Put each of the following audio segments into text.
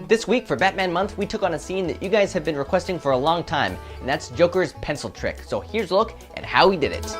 This week for Batman Month, we took on a scene that you guys have been requesting for a long time, and that's Joker's pencil trick. So here's a look at how he did it.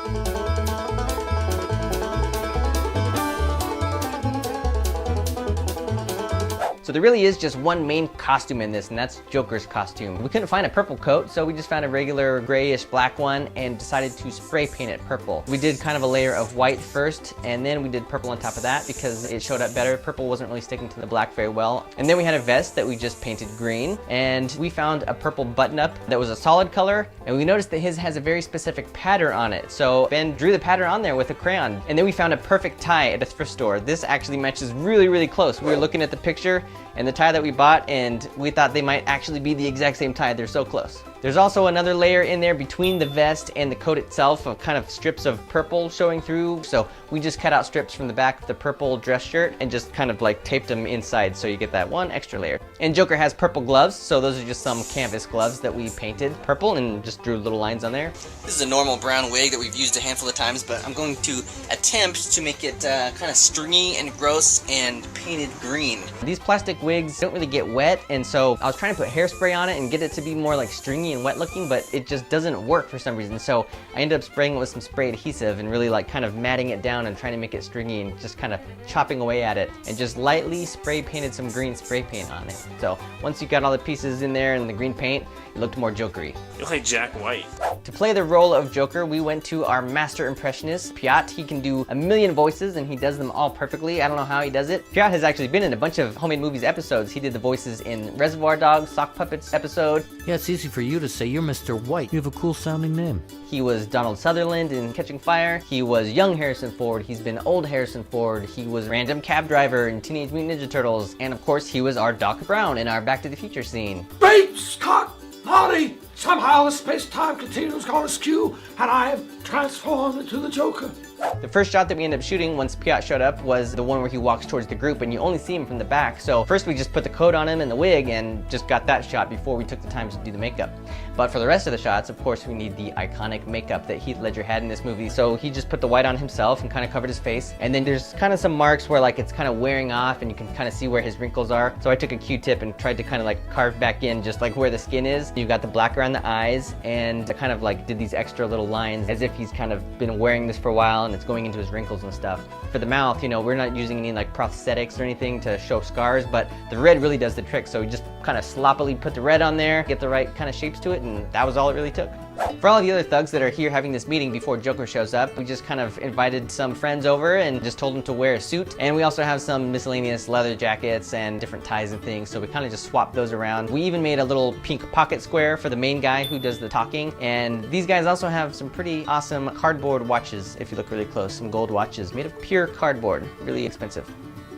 So there really is just one main costume in this, and that's Joker's costume. We couldn't find a purple coat, so we just found a regular grayish black one and decided to spray paint it purple. We did kind of a layer of white first, and then we did purple on top of that because it showed up better. Purple wasn't really sticking to the black very well. And then we had a vest that we just painted green, and we found a purple button-up that was a solid color, and we noticed that his has a very specific pattern on it. So Ben drew the pattern on there with a crayon. And then we found a perfect tie at a thrift store. This actually matches really, really close. We were looking at the picture and the tie that we bought, and we thought they might actually be the exact same tie. They're so close. There's also another layer in there between the vest and the coat itself of kind of strips of purple showing through. So we just cut out strips from the back of the purple dress shirt and just kind of like taped them inside so you get that one extra layer. And Joker has purple gloves, so those are just some canvas gloves that we painted purple and just drew little lines on there. This is a normal brown wig that we've used a handful of times, but I'm going to attempt to make it kind of stringy and gross and painted green. These plastic wigs don't really get wet, and so I was trying to put hairspray on it and get it to be more like stringy and wet looking, but it just doesn't work for some reason. So I ended up spraying it with some spray adhesive and really like kind of matting it down and trying to make it stringy and just kind of chopping away at it, and just lightly spray painted some green spray paint on it. So once you got all the pieces in there and the green paint, it looked more Jokery. You look like Jack White. To play the role of Joker, we went to our master impressionist, Piat. He can do a million voices and he does them all perfectly. I don't know how he does it. Piat has actually been in a bunch of Homemade Movies episodes. He did the voices in Reservoir Dogs, Sock Puppets episode. Yeah, it's easy for you to say. You're Mr. White. You have a cool sounding name. He was Donald Sutherland in Catching Fire. He was young Harrison Ford. He's been old Harrison Ford. He was random cab driver in Teenage Mutant Ninja Turtles. And of course, he was our Doc Brown in our Back to the Future scene. Great Scott! Marty! Somehow the space-time continuum's gone askew, and I have transformed into the Joker. The first shot that we ended up shooting once Piat showed up was the one where he walks towards the group and you only see him from the back. So first we just put the coat on him and the wig and just got that shot before we took the time to do the makeup. But for the rest of the shots, of course, we need the iconic makeup that Heath Ledger had in this movie. So he just put the white on himself and kind of covered his face. And then there's kind of some marks where like it's kind of wearing off and you can kind of see where his wrinkles are. So I took a Q-tip and tried to kind of like carve back in just like where the skin is. You got the black around the eyes, and I kind of like did these extra little lines as if he's kind of been wearing this for a while and it's going into his wrinkles and stuff. For the mouth, you know, we're not using any like prosthetics or anything to show scars, but the red really does the trick. So we just kind of sloppily put the red on there, get the right kind of shapes to it, and that was all it really took. For all of the other thugs that are here having this meeting before Joker shows up, we just kind of invited some friends over and just told them to wear a suit. And we also have some miscellaneous leather jackets and different ties and things, so we kind of just swapped those around. We even made a little pink pocket square for the main guy who does the talking. And these guys also have some pretty awesome cardboard watches, if you look really close. Some gold watches made of pure cardboard, really expensive.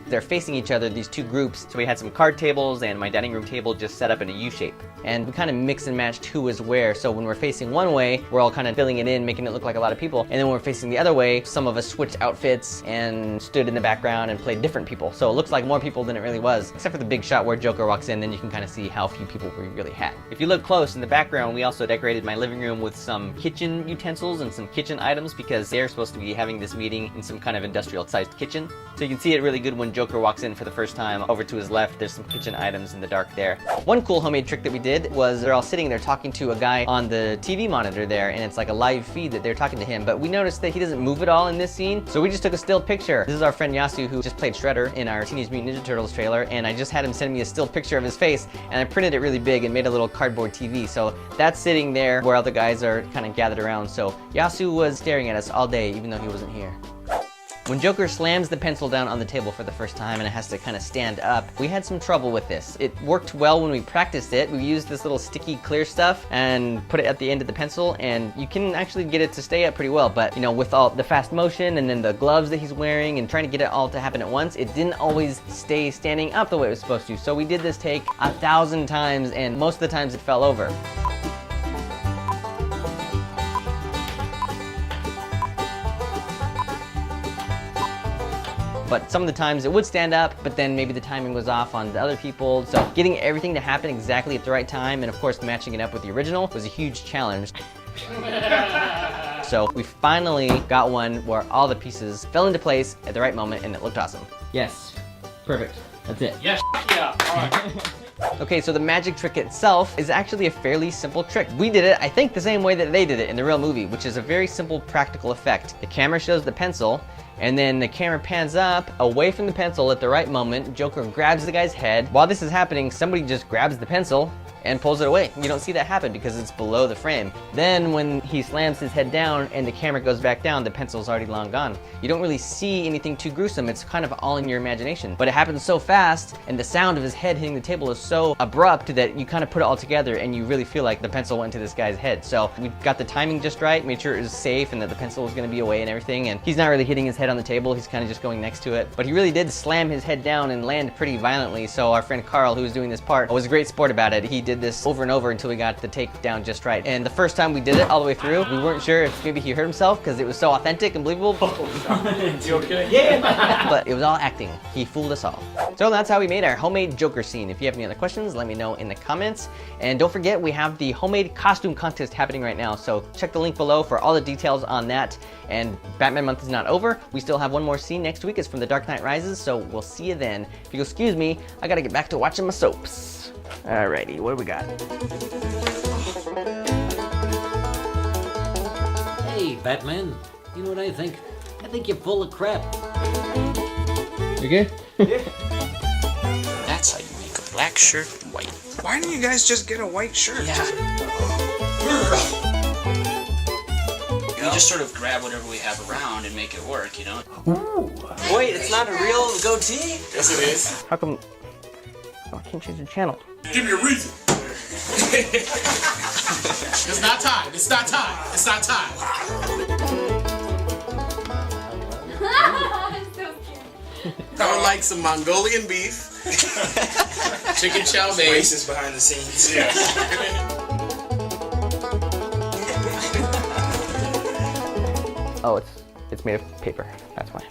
They're facing each other, these two groups. So we had some card tables and my dining room table just set up in a U shape. And we kind of mix and matched who was where. So when we're facing one way, we're all kind of filling it in, making it look like a lot of people. And then when we're facing the other way, some of us switched outfits and stood in the background and played different people. So it looks like more people than it really was. Except for the big shot where Joker walks in, then you can kind of see how few people we really had. If you look close in the background, we also decorated my living room with some kitchen utensils and some kitchen items because they're supposed to be having this meeting in some kind of industrial-sized kitchen. So you can see it really good when Joker walks in for the first time. Over to his left, there's some kitchen items in the dark there. One cool homemade trick that we did was they're all sitting there talking to a guy on the TV monitor there, and it's like a live feed that they're talking to him, but we noticed that he doesn't move at all in this scene, so we just took a still picture. This is our friend Yasu, who just played Shredder in our Teenage Mutant Ninja Turtles trailer, and I just had him send me a still picture of his face, and I printed it really big and made a little cardboard TV, so that's sitting there where all the guys are kind of gathered around. So Yasu was staring at us all day, even though he wasn't here. When Joker slams the pencil down on the table for the first time and it has to kind of stand up, we had some trouble with this. It worked well when we practiced it. We used this little sticky clear stuff and put it at the end of the pencil, and you can actually get it to stay up pretty well. But you know, with all the fast motion and then the gloves that he's wearing and trying to get it all to happen at once, it didn't always stay standing up the way it was supposed to. So we did this take 1,000 times, and most of the times it fell over. But some of the times it would stand up, but then maybe the timing was off on the other people. So getting everything to happen exactly at the right time, and of course matching it up with the original, was a huge challenge. So we finally got one where all the pieces fell into place at the right moment and it looked awesome. Yes, Perfect. That's it. Yes, yeah. All right. Okay, so the magic trick itself is actually a fairly simple trick. We did it, I think, the same way that they did it in the real movie, which is a very simple practical effect. The camera shows the pencil, and then the camera pans up away from the pencil at the right moment. Joker grabs the guy's head. While this is happening, somebody just grabs the pencil and pulls it away. You don't see that happen because it's below the frame. Then when he slams his head down and the camera goes back down, the pencil's already long gone. You don't really see anything too gruesome. It's kind of all in your imagination. But it happens so fast, and the sound of his head hitting the table is so abrupt that you kind of put it all together and you really feel like the pencil went to this guy's head. So we got the timing just right, made sure it was safe and that the pencil was gonna be away and everything. And he's not really hitting his head on the table, he's kind of just going next to it. But he really did slam his head down and land pretty violently. So our friend Carl, who was doing this part, was a great sport about it. He did this over and over until we got the take down just right. And the first time we did it all the way through, we weren't sure if maybe he hurt himself because it was so authentic and believable. You okay? Yeah. But it was all acting. He fooled us all. So that's how we made our homemade Joker scene. If you have any other questions, let me know in the comments. And don't forget, we have the homemade costume contest happening right now. So check the link below for all the details on that. And Batman month is not over. We still have one more scene next week. It's from The Dark Knight Rises. So we'll see you then. If you'll excuse me, I gotta get back to watching my soaps. Alrighty, what do we got? Hey, Batman. You know what I think? I think you're full of crap. You good? That's how you make a black shirt white. Why don't you guys just get a white shirt? Yeah. We just sort of grab whatever we have around and make it work, you know? Wait, it's not a real goatee? Yes, it is. How come? Oh, I can't change the channel. Give me a reason. It's not time. It's not time. It's not time. I'm so scared. I would like some Mongolian beef, chicken chow mein. Racist behind the scenes. Yeah. Oh, it's made of paper. That's why.